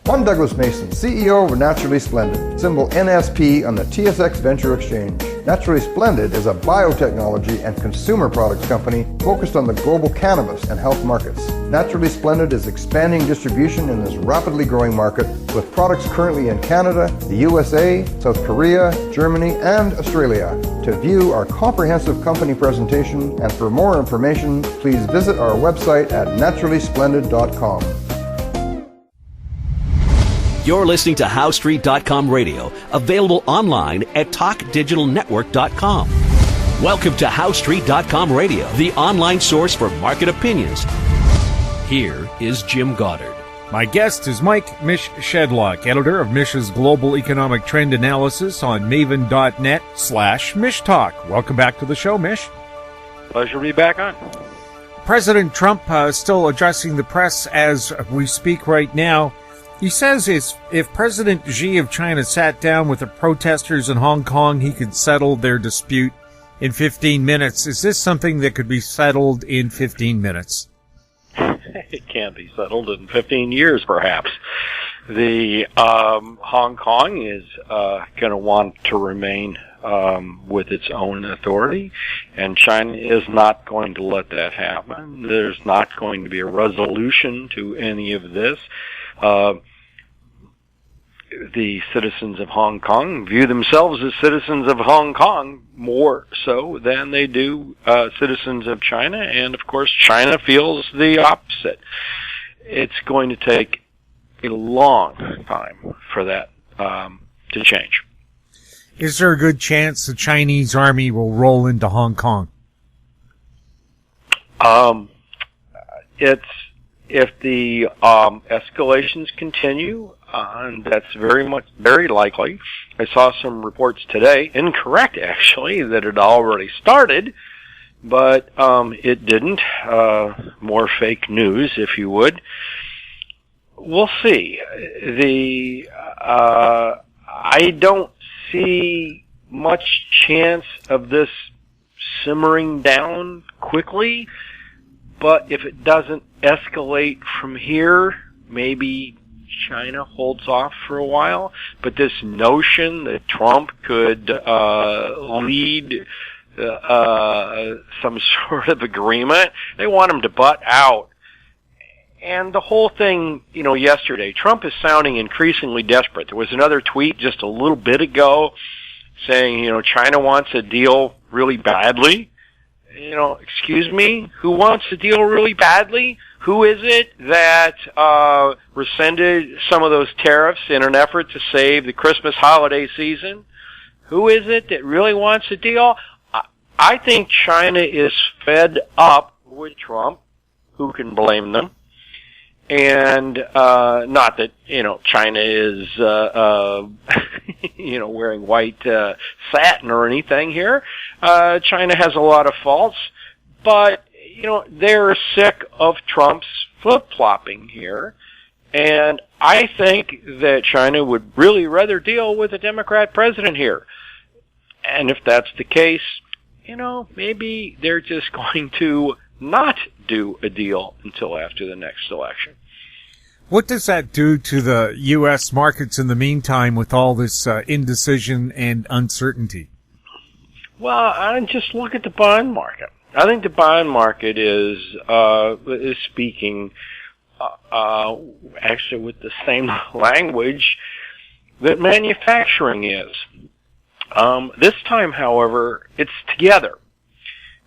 I'm Douglas Mason, CEO of Naturally Splendid, symbol NSP on the TSX Venture Exchange. Naturally Splendid is a biotechnology and consumer products company focused on the global cannabis and health markets. Naturally Splendid is expanding distribution in this rapidly growing market with products currently in Canada, the USA, South Korea, Germany, and Australia. To view our comprehensive company presentation and for more information, please visit our website at naturallysplendid.com. You're listening to HowStreet.com radio, available online at TalkDigitalNetwork.com. Welcome to HowStreet.com radio, the online source for market opinions. Here is Jim Goddard. My guest is Mish Shedlock, editor of Mish's Global Economic Trend Analysis on maven.net/MishTalk. Welcome back to the show, Mish. Pleasure to be back on. President Trump still addressing the press as we speak right now. He says if President Xi of China sat down with the protesters in Hong Kong, he could settle their dispute in 15 minutes. Is this something that could be settled in 15 minutes? It can't be settled in 15 years, perhaps. The Hong Kong is going to want to remain with its own authority, and China is not going to let that happen. There's not going to be a resolution to any of this. The citizens of Hong Kong view themselves as citizens of Hong Kong more so than they do citizens of China, and of course China feels the opposite. It's going to take a long time for that to change. Is there a good chance the Chinese army will roll into Hong Kong? If the escalations continue, that's very likely. I saw some reports today, incorrect actually, that it already started, but it didn't. More fake news, if you would. We'll see. I don't see much chance of this simmering down quickly. But if it doesn't escalate from here, maybe China holds off for a while. But this notion that Trump could lead some sort of agreement, they want him to butt out. And the whole thing, yesterday, Trump is sounding increasingly desperate. There was another tweet just a little bit ago saying, China wants a deal really badly. Excuse me, who wants to deal really badly? Who is it that rescinded some of those tariffs in an effort to save the Christmas holiday season? Who is it that really wants a deal? I think China is fed up with Trump. Who can blame them? And not that China is wearing white satin or anything here. China has a lot of faults, but they're sick of Trump's flip-flopping here, and I think that China would really rather deal with a Democrat president here. And if that's the case, maybe they're just going to not do a deal until after the next election. What does that do to the U.S. markets in the meantime with all this indecision and uncertainty? Well, I just look at the bond market. I think the bond market is speaking actually with the same language that manufacturing is. This time, however, it's together.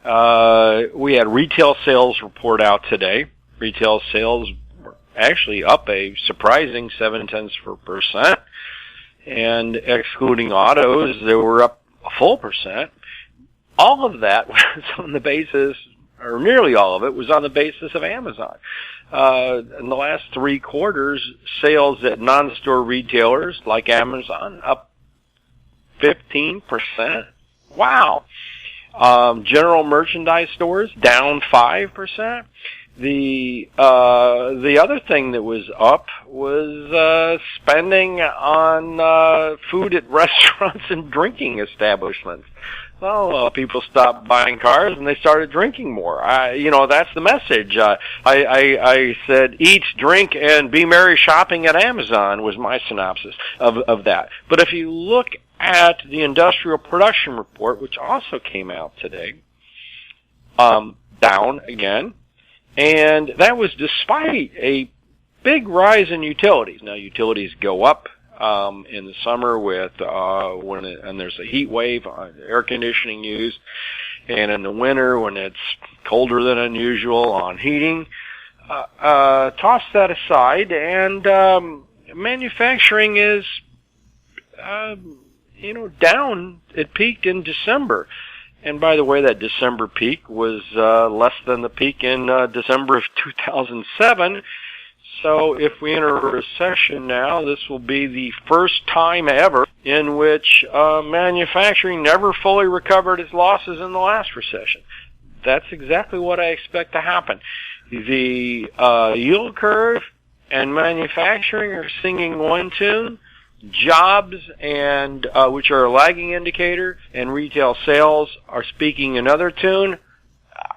We had retail sales report out today. Retail sales were actually up a surprising 0.7%. And excluding autos, they were up a full percent. All of that was on the basis, or nearly all of it, was on the basis of Amazon. In the last 3 quarters, sales at non-store retailers like Amazon up 15%. Wow. General merchandise stores down 5%. The other thing that was up was spending on food at restaurants and drinking establishments. people stopped buying cars and they started drinking more. That's the message. I said, eat, drink, and be merry shopping at Amazon was my synopsis of that. But if you look at the industrial production report, which also came out today, down again, and that was despite a big rise in utilities. Now, utilities go up in the summer with when there's a heat wave, air conditioning use, and in the winter when it's colder than unusual on heating. Toss that aside, and manufacturing is down. It peaked in December. And by the way, that December peak was less than the peak in December of 2007. So if we enter a recession now, this will be the first time ever in which manufacturing never fully recovered its losses in the last recession. That's exactly what I expect to happen. The yield curve and manufacturing are singing one tune. Jobs, and which are a lagging indicator, and retail sales are speaking another tune.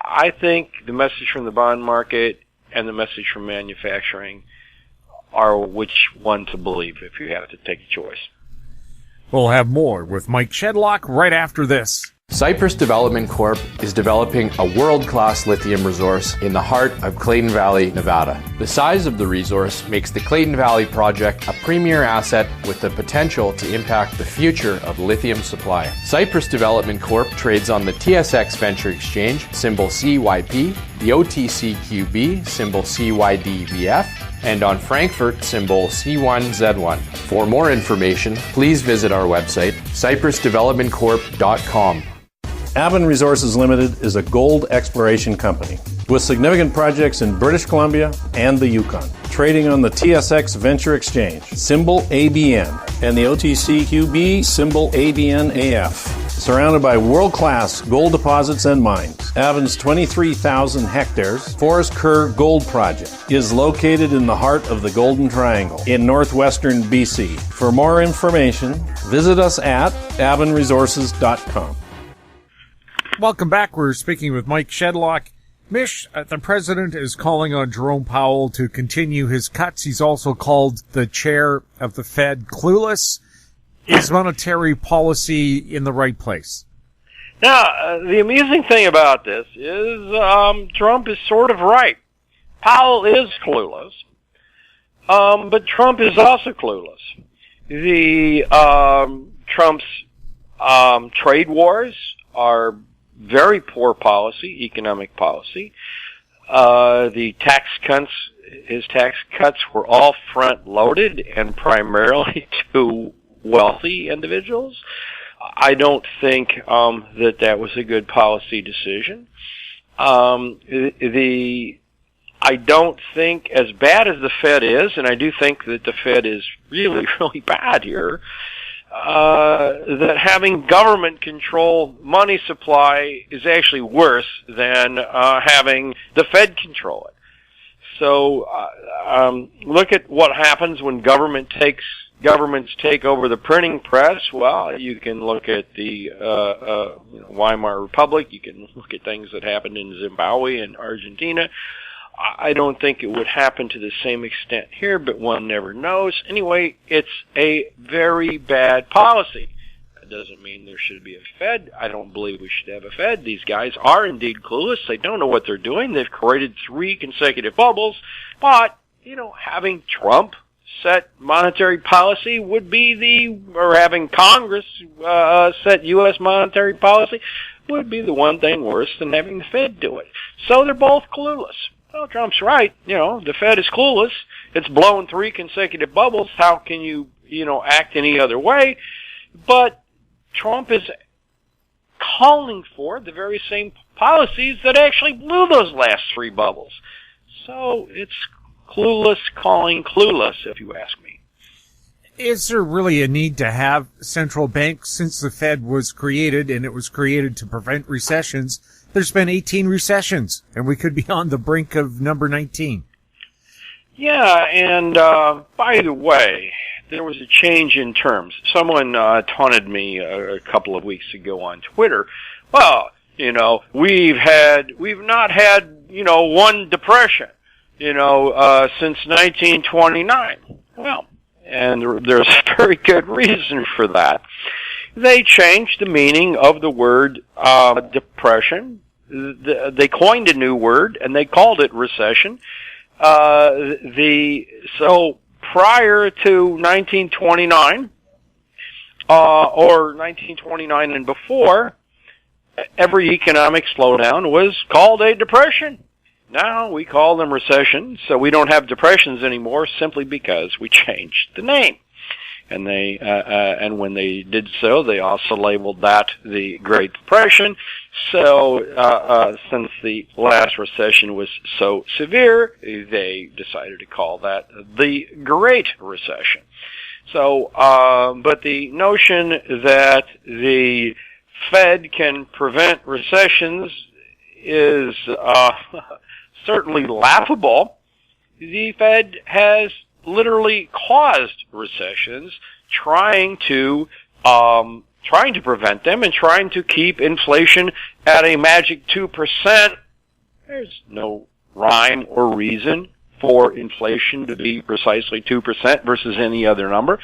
I think the message from the bond market and the message from manufacturing are which one to believe if you have to take a choice. We'll have more with Mike Shedlock right after this. Cypress Development Corp. is developing a world-class lithium resource in the heart of Clayton Valley, Nevada. The size of the resource makes the Clayton Valley project a premier asset with the potential to impact the future of lithium supply. Cypress Development Corp. trades on the TSX Venture Exchange, symbol CYP, the OTCQB, symbol CYDVF, and on Frankfurt, symbol C1Z1. For more information, please visit our website, cypressdevelopmentcorp.com. Avon Resources Limited is a gold exploration company with significant projects in British Columbia and the Yukon, trading on the TSX Venture Exchange, symbol ABN, and the OTCQB, symbol ABNAF. Surrounded by world-class gold deposits and mines, Avon's 23,000 hectares Forest Kerr Gold Project is located in the heart of the Golden Triangle in northwestern BC. For more information, visit us at avonresources.com. Welcome back. We're speaking with Mike Shedlock. Mish, the president is calling on Jerome Powell to continue his cuts. He's also called the chair of the Fed clueless. Is monetary policy in the right place? Now, the amusing thing about this is Trump is sort of right. Powell is clueless, but Trump is also clueless. Trump's trade wars are very poor policy, economic policy. The tax cuts, his tax cuts were all front-loaded and primarily to wealthy individuals. I don't think that was a good policy decision. I don't think, as bad as the Fed is, and I do think that the Fed is really, really bad here, that having government control money supply is actually worse than having the Fed control it. So look at what happens when governments take over the printing press. Well, you can look at the Weimar Republic. You can look at things that happened in Zimbabwe and Argentina. I don't think it would happen to the same extent here, but one never knows. Anyway, it's a very bad policy. That doesn't mean there should be a Fed. I don't believe we should have a Fed. These guys are indeed clueless. They don't know what they're doing. They've created 3 consecutive bubbles. But, having Trump set monetary policy would be or having Congress set U.S. monetary policy would be the one thing worse than having the Fed do it. So they're both clueless. Well, Trump's right. The Fed is clueless. It's blown 3 consecutive bubbles. How can you, act any other way? But Trump is calling for the very same policies that actually blew those last 3 bubbles. So it's clueless calling clueless, if you ask me. Is there really a need to have central banks since the Fed was created and it was created to prevent recessions? There's been 18 recessions, and we could be on the brink of number 19. Yeah, and by the way, there was a change in terms. Someone taunted me a couple of weeks ago on Twitter. Well, we've not had, one depression, since 1929. Well, and there's a very good reason for that. They changed the meaning of the word depression. They coined a new word, and they called it recession. So prior to 1929, or 1929 and before, every economic slowdown was called a depression. Now we call them recessions, so we don't have depressions anymore simply because we changed the name. And and when they did so, they also labeled that the Great Depression. So, since the last recession was so severe, they decided to call that the Great Recession. So, but the notion that the Fed can prevent recessions is certainly laughable. The Fed has literally caused recessions, trying to prevent them and trying to keep inflation at a magic 2%. There's no rhyme or reason for inflation to be precisely 2% versus any other number.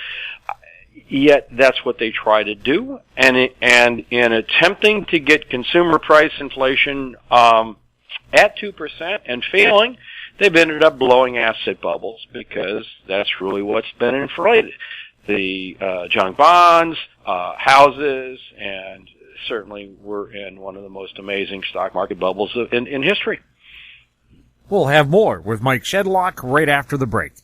Yet that's what they try to do, and in attempting to get consumer price inflation at 2% and failing, they've ended up blowing asset bubbles, because that's really what's been inflated. The junk bonds, houses, and certainly we're in one of the most amazing stock market bubbles in history. We'll have more with Mike Shedlock right after the break.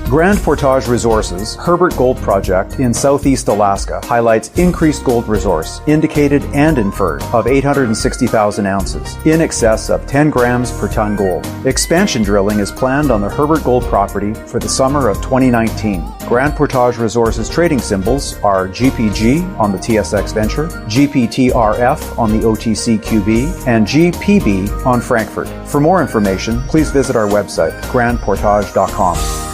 Grand Portage Resources' Herbert Gold Project in southeast Alaska highlights increased gold resource, indicated and inferred, of 860,000 ounces, in excess of 10 grams per ton gold. Expansion drilling is planned on the Herbert Gold property for the summer of 2019. Grand Portage Resources trading symbols are GPG on the TSX Venture, GPTRF on the OTCQB, and GPB on Frankfurt. For more information, please visit our website, grandportage.com.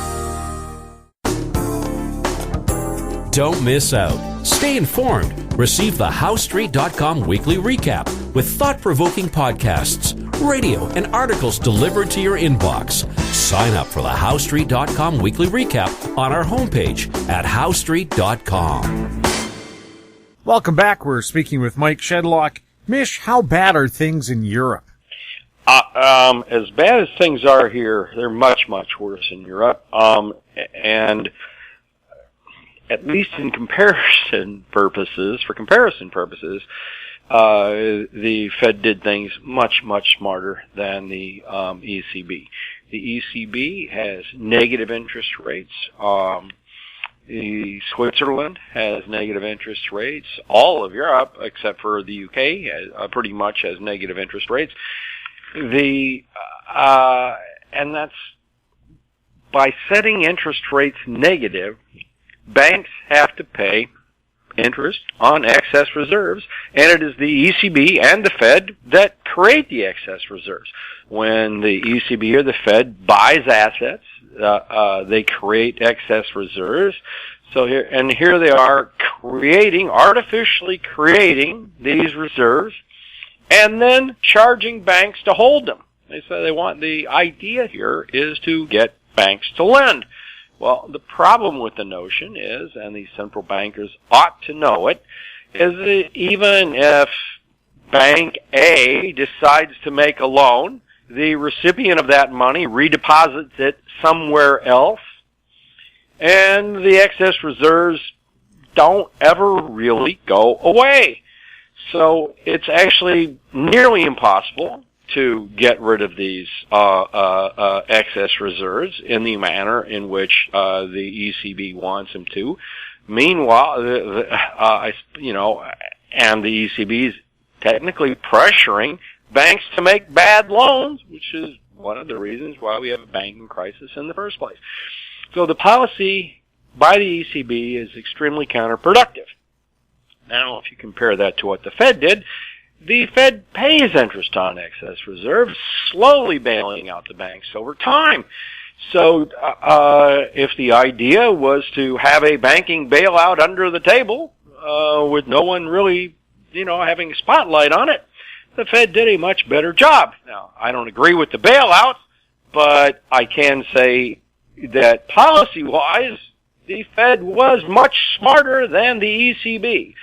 Don't miss out. Stay informed. Receive the HowStreet.com weekly recap with thought-provoking podcasts, radio, and articles delivered to your inbox. Sign up for the HowStreet.com weekly recap on our homepage at HowStreet.com. Welcome back. We're speaking with Mike Shedlock. Mish, how bad are things in Europe? As bad as things are here, they're much, much worse in Europe. And at least in comparison purposes, the Fed did things much, much smarter than the ECB. The ECB has negative interest rates. Switzerland has negative interest rates. All of Europe, except for the UK, pretty much has negative interest rates. And that's by setting interest rates negative. Banks have to pay interest on excess reserves, and it is the ECB and the Fed that create the excess reserves. When the ECB or the Fed buys assets, they create excess reserves. So here they are artificially creating these reserves, and then charging banks to hold them. The idea here is to get banks to lend. Well, the problem with the notion is, and the central bankers ought to know it, is that even if Bank A decides to make a loan, the recipient of that money redeposits it somewhere else, and the excess reserves don't ever really go away. So it's actually nearly impossible to get rid of these excess reserves in the manner in which the ECB wants them to. Meanwhile, and the ECB is technically pressuring banks to make bad loans, which is one of the reasons why we have a banking crisis in the first place. So the policy by the ECB is extremely counterproductive. Now, if you compare that to what the Fed did, the Fed pays interest on excess reserves, slowly bailing out the banks over time. So if the idea was to have a banking bailout under the table with no one really, having a spotlight on it, the Fed did a much better job. Now, I don't agree with the bailout, but I can say that policy-wise, the Fed was much smarter than the ECB.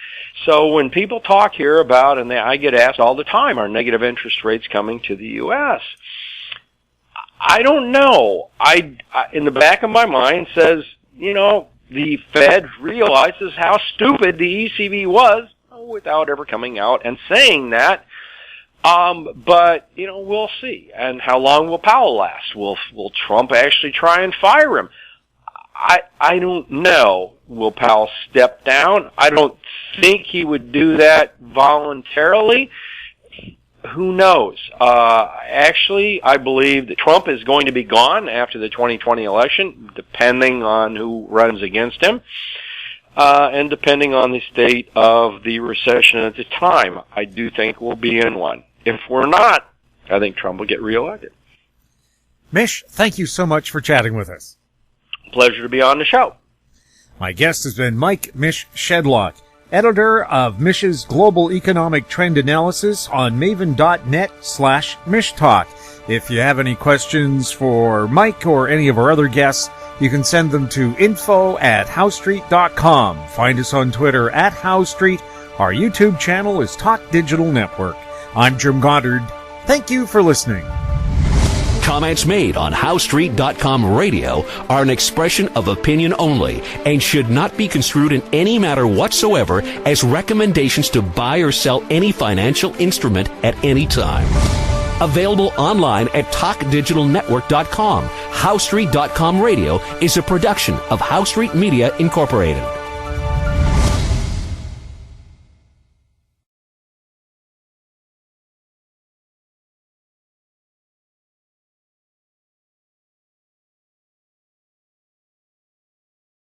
So when people talk here about, and I get asked all the time, are negative interest rates coming to the U.S.? I don't know. I in the back of my mind says, the Fed realizes how stupid the ECB was without ever coming out and saying that. But, we'll see. And how long will Powell last? Will Trump actually try and fire him? I don't know. Will Powell step down? I don't think he would do that voluntarily. Who knows? Actually, I believe that Trump is going to be gone after the 2020 election, depending on who runs against him, and depending on the state of the recession at the time. I do think we'll be in one. If we're not, I think Trump will get reelected. Mish, thank you so much for chatting with us. Pleasure to be on the show. My guest has been Mike Mish Shedlock, editor of Mish's Global Economic Trend Analysis on maven.net/MishTalk. If you have any questions for Mike or any of our other guests, you can send them to info@howstreet.com. Find us on Twitter @HowStreet. Our YouTube channel is Talk Digital Network. I'm Jim Goddard. Thank you for listening. Comments made on HowStreet.com radio are an expression of opinion only and should not be construed in any matter whatsoever as recommendations to buy or sell any financial instrument at any time. Available online at TalkDigitalNetwork.com. HowStreet.com radio is a production of HowStreet Media Incorporated.